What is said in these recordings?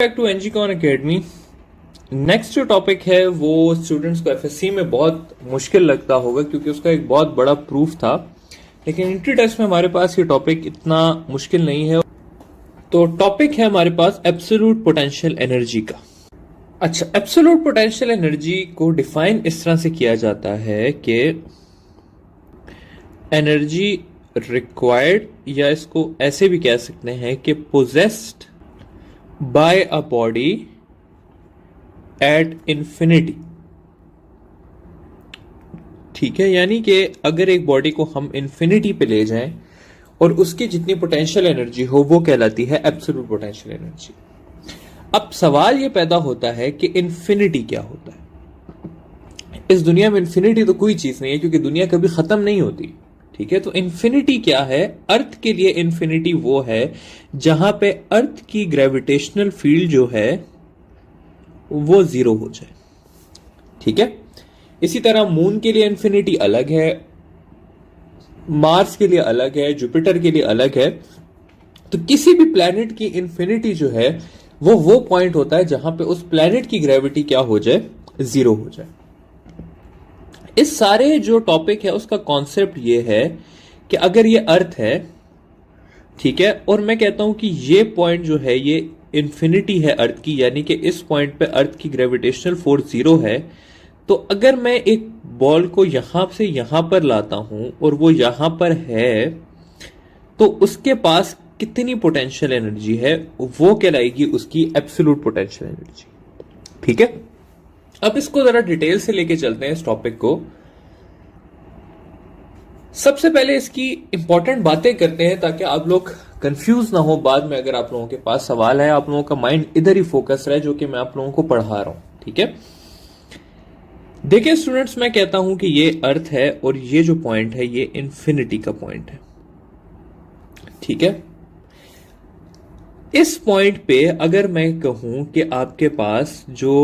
Back to एनजीकॉन academy. Next जो topic है वो स्टूडेंट्स को एफएससी में बहुत मुश्किल लगता होगा क्योंकि उसका एक बहुत बड़ा प्रूफ था, लेकिन एंट्री टेस्ट में हमारे पास ये टॉपिक इतना मुश्किल नहीं है। तो टॉपिक है हमारे पास एब्सोल्यूट पोटेंशियल एनर्जी का। अच्छा, एब्सोल्यूट पोटेंशियल एनर्जी को डिफाइन इस तरह से किया जाता है कि एनर्जी रिक्वायर्ड, या इसको ऐसे भी कह सकते हैं कि possessed by a body at infinity. ठीक है, यानी कि अगर एक बॉडी को हम इंफिनिटी पे ले जाएं और उसकी जितनी पोटेंशियल एनर्जी हो वो कहलाती है एब्सोल्यूट पोटेंशियल एनर्जी। अब सवाल ये पैदा होता है कि इंफिनिटी क्या होता है। इस दुनिया में इंफिनिटी तो कोई चीज नहीं है क्योंकि दुनिया कभी खत्म नहीं होती। ठीक है, तो इंफिनिटी क्या है? अर्थ के लिए इंफिनिटी वो है जहां पे अर्थ की ग्रेविटेशनल फील्ड जो है वो जीरो हो जाए। ठीक है, इसी तरह मून के लिए इंफिनिटी अलग है, मार्स के लिए अलग है, जुपिटर के लिए अलग है। तो किसी भी प्लैनेट की इंफिनिटी जो है वो पॉइंट होता है जहां पे उस प्लैनेट की ग्रेविटी क्या हो जाए, जीरो हो जाए। इस सारे जो टॉपिक है उसका कॉन्सेप्ट ये है कि अगर ये अर्थ है, ठीक है, और मैं कहता हूं कि ये पॉइंट जो है ये इंफिनिटी है अर्थ की, यानी कि इस पॉइंट पे अर्थ की ग्रेविटेशनल फोर्स जीरो है, तो अगर मैं एक बॉल को यहां से यहां पर लाता हूं और वो यहां पर है, तो उसके पास कितनी पोटेंशियल एनर्जी है वो कहलाएगी उसकी एब्सोल्यूट पोटेंशियल एनर्जी। ठीक है, अब इसको जरा डिटेल से लेके चलते हैं इस टॉपिक को। सबसे पहले इसकी इंपॉर्टेंट बातें करते हैं ताकि आप लोग कंफ्यूज ना हो। बाद में अगर आप लोगों के पास सवाल है, आप लोगों का माइंड इधर ही फोकस रहे जो कि मैं आप लोगों को पढ़ा रहा हूं। ठीक है, देखिए स्टूडेंट्स, मैं कहता हूं कि ये अर्थ है और ये जो पॉइंट है ये इंफिनिटी का पॉइंट है। ठीक है, इस पॉइंट पे अगर मैं कहूं कि आपके पास जो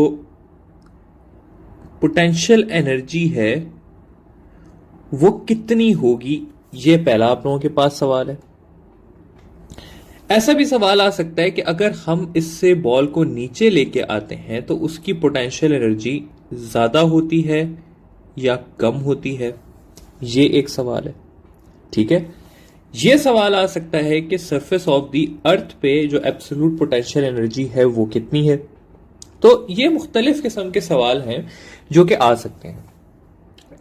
पोटेंशियल एनर्जी है वो कितनी होगी, ये पहला आप लोगों के पास सवाल है। ऐसा भी सवाल आ सकता है कि अगर हम इससे बॉल को नीचे लेके आते हैं तो उसकी पोटेंशियल एनर्जी ज्यादा होती है या कम होती है, ये एक सवाल है। ठीक है, ये सवाल आ सकता है कि सरफेस ऑफ द अर्थ पे जो एब्सोल्यूट पोटेंशियल एनर्जी है वो कितनी है। तो ये मुख्तलिफ किस्म के सवाल हैं जो कि आ सकते हैं।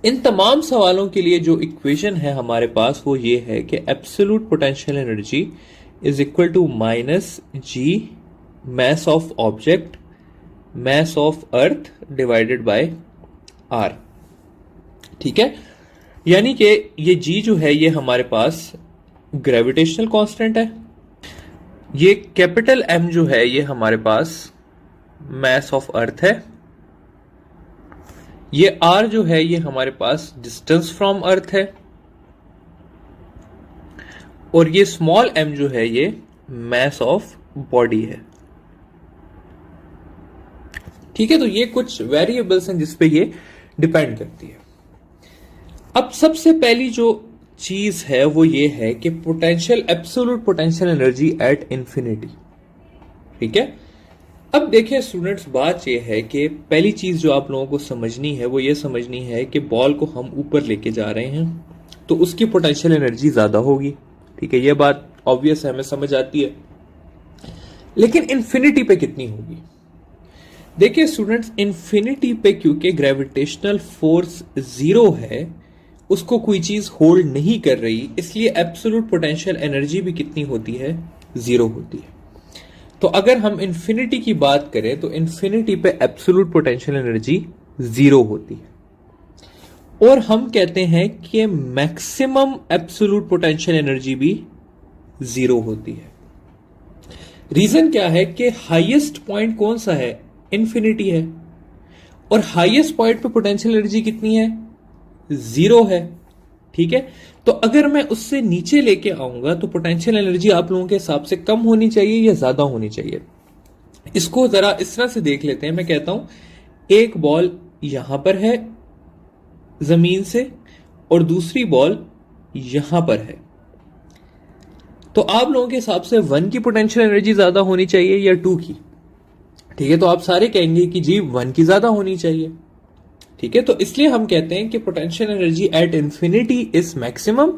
इन तमाम सवालों के लिए जो इक्वेशन है हमारे पास वो ये है कि absolute potential energy is equal to minus G mass of object mass of earth divided by R. ठीक है, यानी कि ये जी जो है ये हमारे पास ग्रेविटेशनल कांस्टेंट है, ये कैपिटल एम जो है ये हमारे पास मैस ऑफ अर्थ है, ये आर जो है ये हमारे पास डिस्टेंस फ्रॉम अर्थ है, और ये स्मॉल एम जो है ये मैस ऑफ बॉडी है। ठीक है, तो ये कुछ वेरिएबल्स हैं जिसपे ये डिपेंड करती है। अब सबसे पहली जो चीज है वो ये है कि potential absolute potential energy at infinity. ठीक है, अब देखिए स्टूडेंट्स, बात ये है कि पहली चीज जो आप लोगों को समझनी है वो ये समझनी है कि बॉल को हम ऊपर लेके जा रहे हैं तो उसकी पोटेंशियल एनर्जी ज्यादा होगी। ठीक है, ये बात ऑब्वियस है, हमें समझ आती है, लेकिन इंफिनिटी पे कितनी होगी? देखिए स्टूडेंट्स, इंफिनिटी पे क्योंकि ग्रेविटेशनल फोर्स जीरो है, उसको कोई चीज होल्ड नहीं कर रही, इसलिए एब्सोल्यूट पोटेंशियल एनर्जी भी कितनी होती है? जीरो होती है। तो अगर हम इंफिनिटी की बात करें तो इंफिनिटी पे एब्सोल्यूट पोटेंशियल एनर्जी जीरो होती है, और हम कहते हैं कि मैक्सिमम एब्सोल्यूट पोटेंशियल एनर्जी भी जीरो होती है। रीजन क्या है कि हाईएस्ट पॉइंट कौन सा है? इंफिनिटी है, और हाईएस्ट पॉइंट पे पोटेंशियल एनर्जी कितनी है? जीरो है। ठीक है, तो अगर मैं उससे नीचे लेके आऊंगा तो पोटेंशियल एनर्जी आप लोगों के हिसाब से कम होनी चाहिए या ज्यादा होनी चाहिए? इसको जरा इस तरह से देख लेते हैं। मैं कहता हूं एक बॉल यहां पर है जमीन से और दूसरी बॉल यहां पर है, तो आप लोगों के हिसाब से 1 की पोटेंशियल एनर्जी ज्यादा होनी चाहिए या 2 की? ठीक है, तो आप सारे कहेंगे कि जी 1 की ज्यादा होनी चाहिए। ठीक है, तो इसलिए हम कहते हैं कि potential energy at infinity is maximum,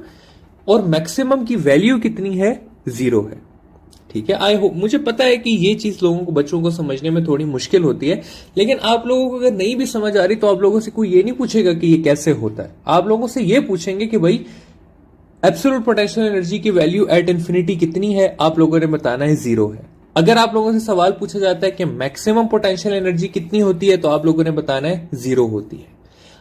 और मैक्सिमम की वैल्यू कितनी है, 0 है। ठीक है, आई होप, मुझे पता है कि ये चीज लोगों को, बच्चों को समझने में थोड़ी मुश्किल होती है, लेकिन आप लोगों को अगर नहीं भी समझ आ रही तो आप लोगों से कोई ये नहीं पूछेगा कि ये कैसे होता है, आप लोगों से ये पूछेंगे कि भाई एब्सोल्यूट पोटेंशियल एनर्जी की वैल्यू एट इंफिनिटी कितनी है, आप लोगों ने बताना है 0 है। अगर आप लोगों से सवाल पूछा जाता है कि मैक्सिमम पोटेंशियल एनर्जी कितनी होती है, तो आप लोगों ने बताना है 0 होती है।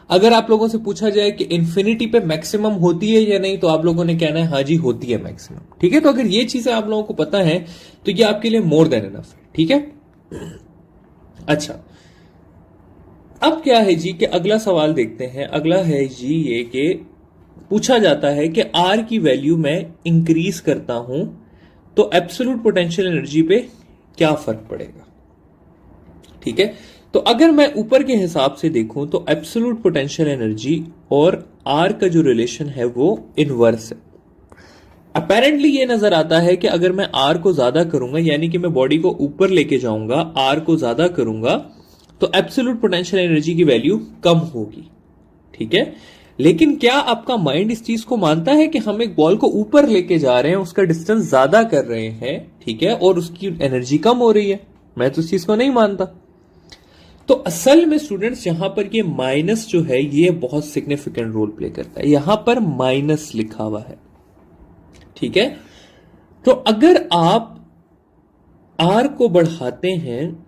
अगर आप लोगों से पूछा जाए कि इंफिनिटी पे मैक्सिमम होती है या नहीं, तो आप लोगों ने कहना है हाँ जी होती है मैक्सिमम। ठीक है, तो अगर ये चीजें आप लोगों को पता है तो ये आपके लिए मोर देन इनफ है। ठीक है, अच्छा, अब क्या है जी कि अगला सवाल देखते हैं। अगला है जी ये कि पूछा जाता है कि आर की वैल्यू मैं इंक्रीज करता हूं तो एब्सोल्यूट पोटेंशियल एनर्जी पे क्या फर्क पड़ेगा। ठीक है, तो अगर मैं ऊपर के हिसाब से देखूं तो एब्सोल्यूट पोटेंशियल एनर्जी और आर का जो रिलेशन है वो इनवर्स है। अपेरेंटली ये नजर आता है कि अगर मैं आर को ज्यादा करूंगा, यानी कि मैं बॉडी को ऊपर लेके जाऊंगा, आर को ज्यादा करूंगा, तो एब्सोल्यूट पोटेंशियल एनर्जी की वैल्यू कम होगी। ठीक है, लेकिन क्या आपका माइंड इस चीज को मानता है कि हम एक बॉल को ऊपर लेके जा रहे हैं, उसका डिस्टेंस ज्यादा कर रहे हैं, ठीक है, और उसकी एनर्जी कम हो रही है? मैं तो इस चीज को नहीं मानता। तो असल में स्टूडेंट्स यहां पर ये माइनस जो है ये बहुत सिग्निफिकेंट रोल प्ले करता है। यहां पर माइनस लिखा हुआ है। ठीक है, तो अगर आप आर को बढ़ाते हैं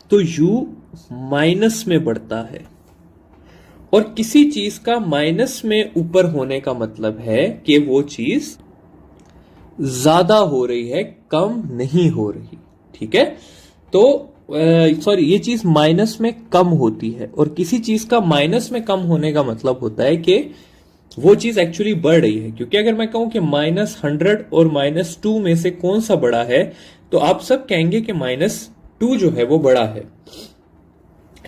तो यू माइनस में बढ़ता है, और किसी चीज का माइनस में ऊपर होने का मतलब है कि वो चीज ज्यादा हो रही है, कम नहीं हो रही। ठीक है, तो सॉरी, ये चीज माइनस में कम होती है, और किसी चीज का माइनस में कम होने का मतलब होता है कि वो चीज एक्चुअली बढ़ रही है। क्योंकि अगर मैं कहूं कि -100 और -2 में से कौन सा बड़ा है, तो आप सब कहेंगे कि -2 जो है वो बड़ा है।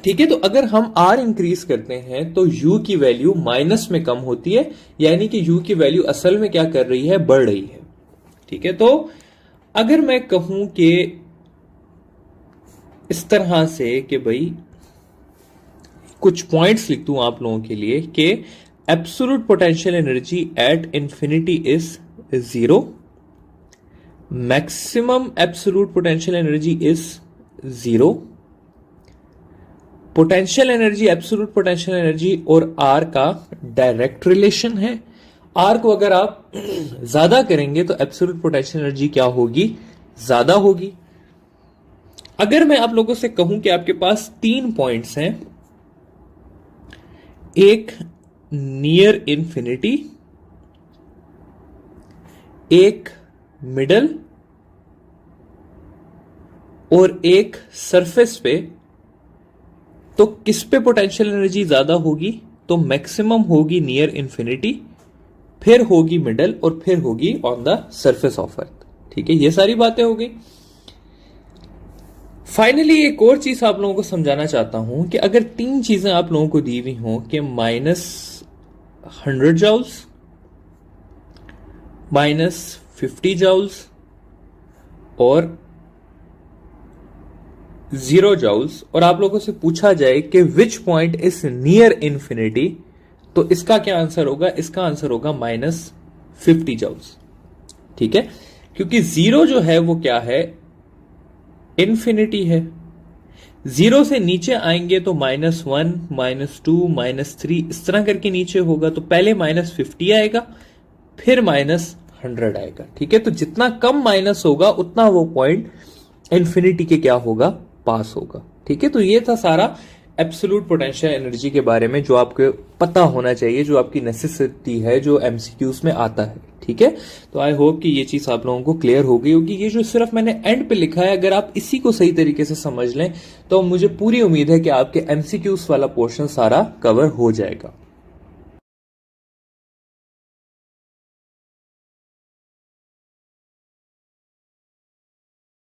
ठीक है, तो अगर हम आर इंक्रीज करते हैं तो यू की वैल्यू माइनस में कम होती है, यानी कि यू की वैल्यू असल में क्या कर रही है, बढ़ रही है। ठीक है, तो अगर मैं कहूं कि इस तरह से कि भाई कुछ पॉइंट्स लिख दूं आप लोगों के लिए कि absolute potential energy at infinity is 0, maximum absolute potential energy is 0, potential energy, absolute potential energy और आर का डायरेक्ट रिलेशन है। आर को अगर आप ज्यादा करेंगे तो एब्सोल्यूट पोटेंशियल एनर्जी क्या होगी, ज्यादा होगी। अगर मैं आप लोगों से कहूं कि आपके पास 3 पॉइंट्स हैं, एक नियर इंफिनिटी, एक मिडल और एक सरफेस पे, तो किस पे पोटेंशियल एनर्जी ज्यादा होगी? तो मैक्सिमम होगी नियर इंफिनिटी, फिर होगी मिडल और फिर होगी on the surface of earth. ठीक है, ये सारी बातें हो गई। फाइनली एक और चीज आप लोगों को समझाना चाहता हूं कि अगर 3 चीजें आप लोगों को दी हुई हों कि -100 जाउल्स, -50 जाउल्स और 0 जाउल्स, और आप लोगों से पूछा जाए कि which point is near infinity, तो इसका क्या आंसर होगा? इसका आंसर होगा -50 जाउल्स। ठीक है, क्योंकि 0 जो है वो क्या है, इंफिनिटी है। 0 से नीचे आएंगे तो -1, -2, -3 इस तरह करके नीचे होगा, तो पहले -50 आएगा, फिर -100 आएगा। ठीक है, तो जितना कम माइनस होगा उतना वो पॉइंट इंफिनिटी के क्या होगा, पास होगा। ठीक है, तो ये था सारा एब्सोल्यूट पोटेंशियल एनर्जी के बारे में जो आपको पता होना चाहिए, जो आपकी नेसेसिटी है, जो एमसीक्यूज में आता है। ठीक है, तो आई होप कि ये चीज आप लोगों को क्लियर हो गई होगी। ये जो सिर्फ मैंने एंड पे लिखा है, अगर आप इसी को सही तरीके से समझ लें तो मुझे पूरी उम्मीद है कि आपके एमसीक्यूज वाला पोर्शन सारा कवर हो जाएगा।